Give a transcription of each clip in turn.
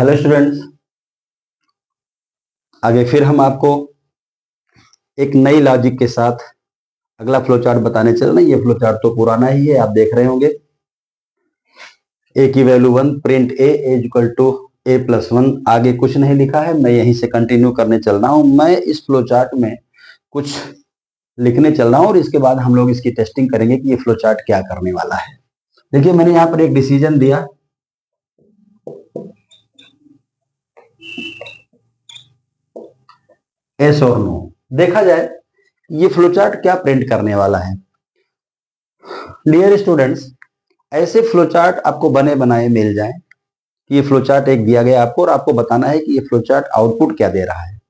Hello students, आगे फिर हम आपको एक नई लॉजिक के साथ अगला फ्लो चार्ट बताने चल रहे हैं। ये फ्लो चार्ट तो पुराना ही है, आप देख रहे होंगे। ए की value 1, print A is equal to A plus 1। आगे कुछ नहीं लिखा है, मैं यहीं से कंटिन्यू करने चल रहा हूं। मैं इस फ्लो चार्ट में कुछ लिखने चल रहा हूं और इसके बाद हम लोग इसकी टेस्टिंग करेंगे कि ये फ्लो चार्ट क्या करने वाला है। देखिए, मैंने यहाँ पर एक डिसीजन दिया, एस और नो। देखा जाए ये फ्लो चार्ट क्या प्रिंट करने वाला है। डियर स्टूडेंट्स, ऐसे फ्लो चार्ट आपको बने बनाए मिल जाए कि ये फ्लो चार्ट एक दिया गया आपको और आपको बताना है कि ये फ्लो चार्ट आउटपुट क्या दे रहा है।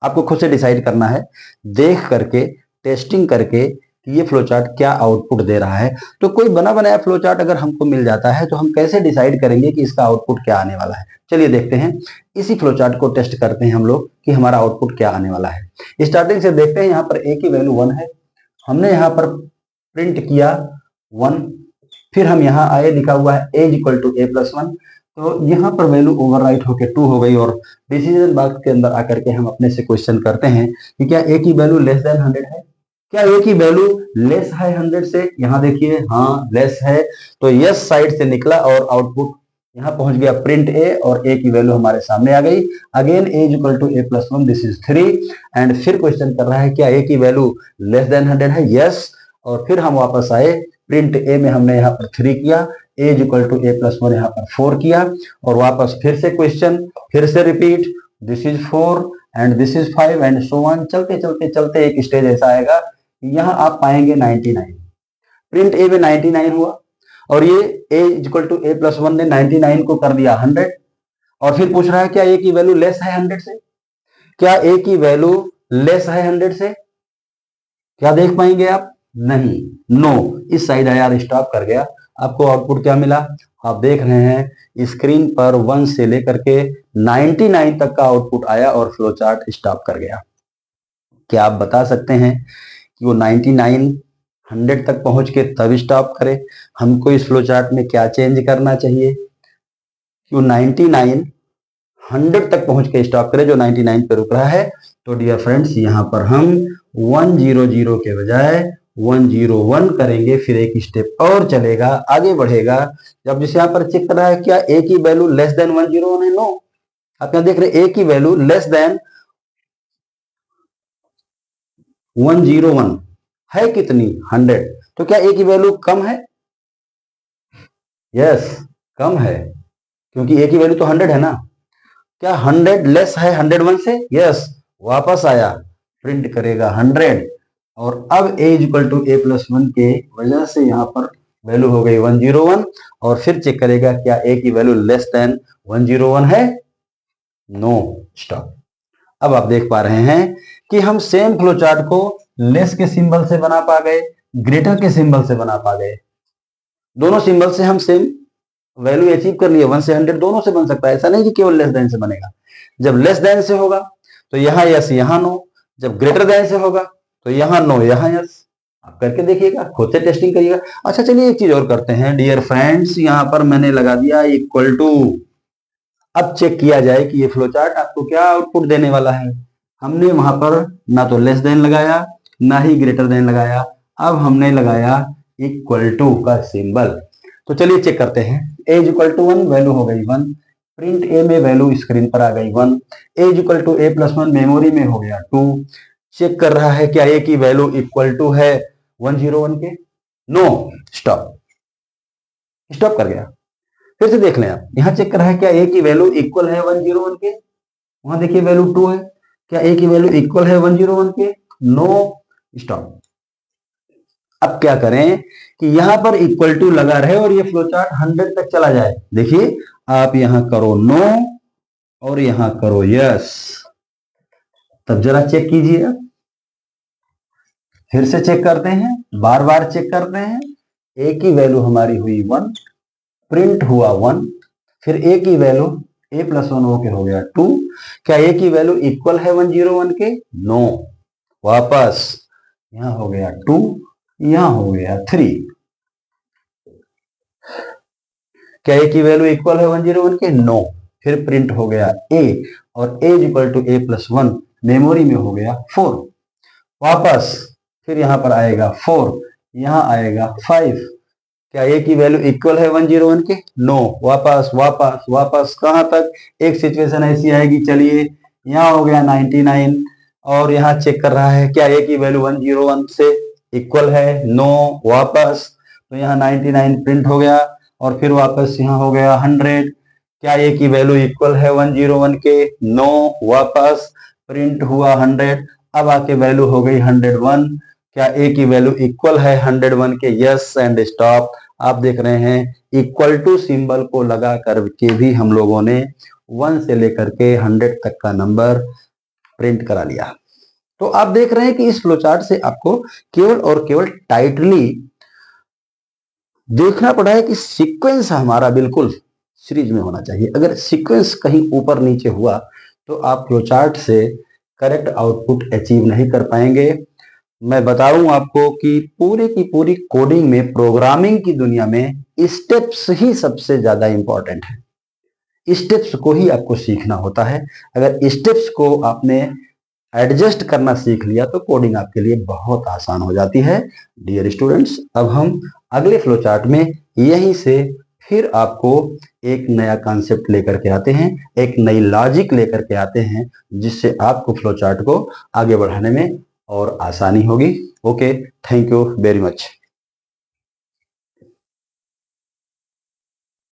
आपको खुद से डिसाइड करना है, देख करके, टेस्टिंग करके कि ये फ्लो चार्ट क्या आउटपुट दे रहा है। तो कोई बना बनाया फ्लो चार्ट अगर हमको मिल जाता है तो हम कैसे डिसाइड करेंगे कि इसका आउटपुट क्या आने वाला है। चलिए देखते हैं, इसी फ्लो चार्ट को टेस्ट करते हैं हम लोग कि हमारा आउटपुट क्या आने वाला है। स्टार्टिंग से देखते हैं, यहाँ पर ए की वैल्यू 1 है, हमने यहाँ पर प्रिंट किया 1, फिर हम यहाँ आए, लिखा हुआ है ए इक्वल टू ए प्लस 1। तो यहाँ पर वैल्यू ओवरराइट होकर 2 हो गई और डिसीजन बॉक्स के अंदर आकर के हम अपने से क्वेश्चन करते हैं कि क्या ए की वैल्यू लेस देन 100 है। क्या ए की वैल्यू लेस है 100 से? यहाँ देखिए, हाँ लेस है, तो यस साइड से निकला और आउटपुट यहाँ पहुंच गया प्रिंट ए और ए की वैल्यू हमारे सामने आ गई। Again A equal to A plus 1, this is 3। And फिर क्वेश्चन कर रहा है क्या ए की वैल्यू लेस देन 100 है? यस। और फिर हम वापस आए, प्रिंट ए में हमने यहाँ पर 3 किया, ए इक्वल टू ए प्लस 1 यहाँ पर 4 किया और वापस फिर से क्वेश्चन, फिर से repeat, this is 4 and this is 5 and so on. चलते चलते चलते एक स्टेज ऐसा आएगा, यहाँ आप पाएंगे 99। प्रिंट ए में 99 हुआ और ये ए इक्वल टू ए प्लस 1 ने 99 को कर दिया 100 और फिर पूछ रहा है क्या ए की वैल्यू लेस है 100 से? क्या ए की वैल्यू लेस है 100 से? क्या देख पाएंगे आप? नहीं, नो। इस साइड आया, स्टॉप कर गया। आपको आउटपुट क्या मिला? आप देख रहे हैं स्क्रीन पर 1 से लेकर के 99 तक का आउटपुट आया और फ्लो चार्ट स्टॉप कर गया। क्या आप बता सकते हैं कि वो 99 100 तक पहुंच के तब स्टॉप करे? हमको इस फ्लो चार्ट में क्या चेंज करना चाहिए कि वो 99 100 तक पहुंच के स्टॉप करे, जो 99 पे रुक रहा है? तो डियर फ्रेंड्स, यहाँ पर हम 100 के बजाय 101 करेंगे, फिर एक स्टेप और चलेगा, आगे बढ़ेगा। जब जिसे यहाँ पर चेक कर रहा है क्या ए की वैल्यू लेस देन 101 है? नो। आप यहाँ देख रहे हैं ए की वैल्यू लेस देन 101 है कितनी? 100। तो क्या ए की वैल्यू कम है? यस, कम है, क्योंकि ए की वैल्यू तो 100 है ना। क्या 100 लेस है 101 से? यस। वापस आया, प्रिंट करेगा 100 और अब ए इक्वल टू ए प्लस 1 के वजह से यहाँ पर वैल्यू हो गई 101 और फिर चेक करेगा क्या ए की वैल्यू लेस देन 101 है? No, stop. अब आप देख पा रहे हैं कि हम सेम फ्लो चार्ट को लेस के सिंबल से बना पा गए, ग्रेटर के सिंबल से बना पा गए। दोनों सिंबल से हम सेम वैल्यू अचीव कर लिए। 1 से 100 दोनों से बन सकता है, ऐसा नहीं कि केवल लेस देन से बनेगा। जब लेस देन से होगा तो यहाँ यस, यहाँ नो। जब ग्रेटर देन से होगा तो यहाँ नो, यहाँ यस। आप करके देखिएगा, खुद से टेस्टिंग करिएगा। अच्छा, चलिए एक चीज और करते हैं डियर फ्रेंड्स, यहाँ पर मैंने लगा दिया इक्वल टू। अब चेक किया जाए कि ये फ्लो चार्ट आपको क्या आउटपुट देने वाला है। हमने वहां पर ना तो लेस देन लगाया, ना ही ग्रेटर देन लगाया, अब हमने लगाया इक्वल टू का सिंबल। तो चलिए चेक करते हैं। ए इक्वल टू 1, वैल्यू हो गई 1। प्रिंट ए में वैल्यू स्क्रीन पर आ गई 1। A equal to A plus 1 memory में हो गया 2। चेक कर रहा है क्या ए की वैल्यू इक्वल टू है 101 के? No, stop. स्टॉप कर गया। फिर से देख लें आप, यहां चेक कर रहा है क्या ए की वैल्यू इक्वल है 101 के? वहां देखिए वैल्यू 2 है। क्या ए की वैल्यू इक्वल है 101 के? No, stop. अब क्या करें कि यहां पर इक्वल टू लगा रहे और ये फ्लो चार्ट 100 तक चला जाए। देखिए, आप यहां करो नो और यहां करो यस, तब जरा चेक कीजिए। फिर से चेक करते हैं, बार बार चेक करते हैं। ए की वैल्यू हमारी हुई 1, प्रिंट हुआ 1, फिर ए की वैल्यू ए प्लस 1 होके हो गया 2। क्या ए की वैल्यू इक्वल है 101 के? नो। वापस यहां हो गया 2, यहां हो गया 3। क्या ए की वैल्यू इक्वल है 101 के? नो। फिर प्रिंट हो गया ए, और a equal to A plus 1 memory में हो गया 4। वापस फिर यहाँ पर आएगा 4, यहाँ आएगा 5। क्या ए की वैल्यू इक्वल है 101 के? नो। वापस वापस वापस कहाँ तक? एक सिचुएशन ऐसी आएगी, चलिए यहाँ हो गया 99, और यहाँ चेक कर रहा है क्या ए की वैल्यू 101 से इक्वल है? नो। वापस, तो यहाँ 99 प्रिंट हो गया, और फिर वापस यहाँ हो गया 100। क्या ए की वैल्यू इक्वल है 101 के? नो। वापस प्रिंट हुआ 100, अब आके वैल्यू हो गई 101। क्या ए की वैल्यू इक्वल है 101 के? Yes, and stop. आप देख रहे हैं इक्वल टू सिंबल को लगा करके भी हम लोगों ने 1 से लेकर के 100 तक का नंबर प्रिंट करा लिया। तो आप देख रहे हैं कि इस फ्लोचार्ट से आपको केवल और केवल टाइटली देखना पड़ा है कि सीक्वेंस हमारा बिल्कुल सीरीज में होना चाहिए। अगर सीक्वेंस कहीं ऊपर नीचे हुआ तो आप फ्लोचार्ट से करेक्ट आउटपुट अचीव नहीं कर पाएंगे। मैं बताऊं आपको कि पूरे की पूरी कोडिंग में, प्रोग्रामिंग की दुनिया में स्टेप्स ही सबसे ज्यादा इंपॉर्टेंट है। स्टेप्स को ही आपको सीखना होता है। अगर स्टेप्स को आपने एडजस्ट करना सीख लिया तो कोडिंग आपके लिए बहुत आसान हो जाती है। डियर स्टूडेंट्स, अब हम अगले फ्लोचार्ट में यहीं से फिर आपको एक नया कॉन्सेप्ट लेकर के आते हैं, एक नई लॉजिक लेकर के आते हैं, जिससे आपको फ्लोचार्ट को आगे बढ़ाने में और आसानी होगी। Okay, thank you very much.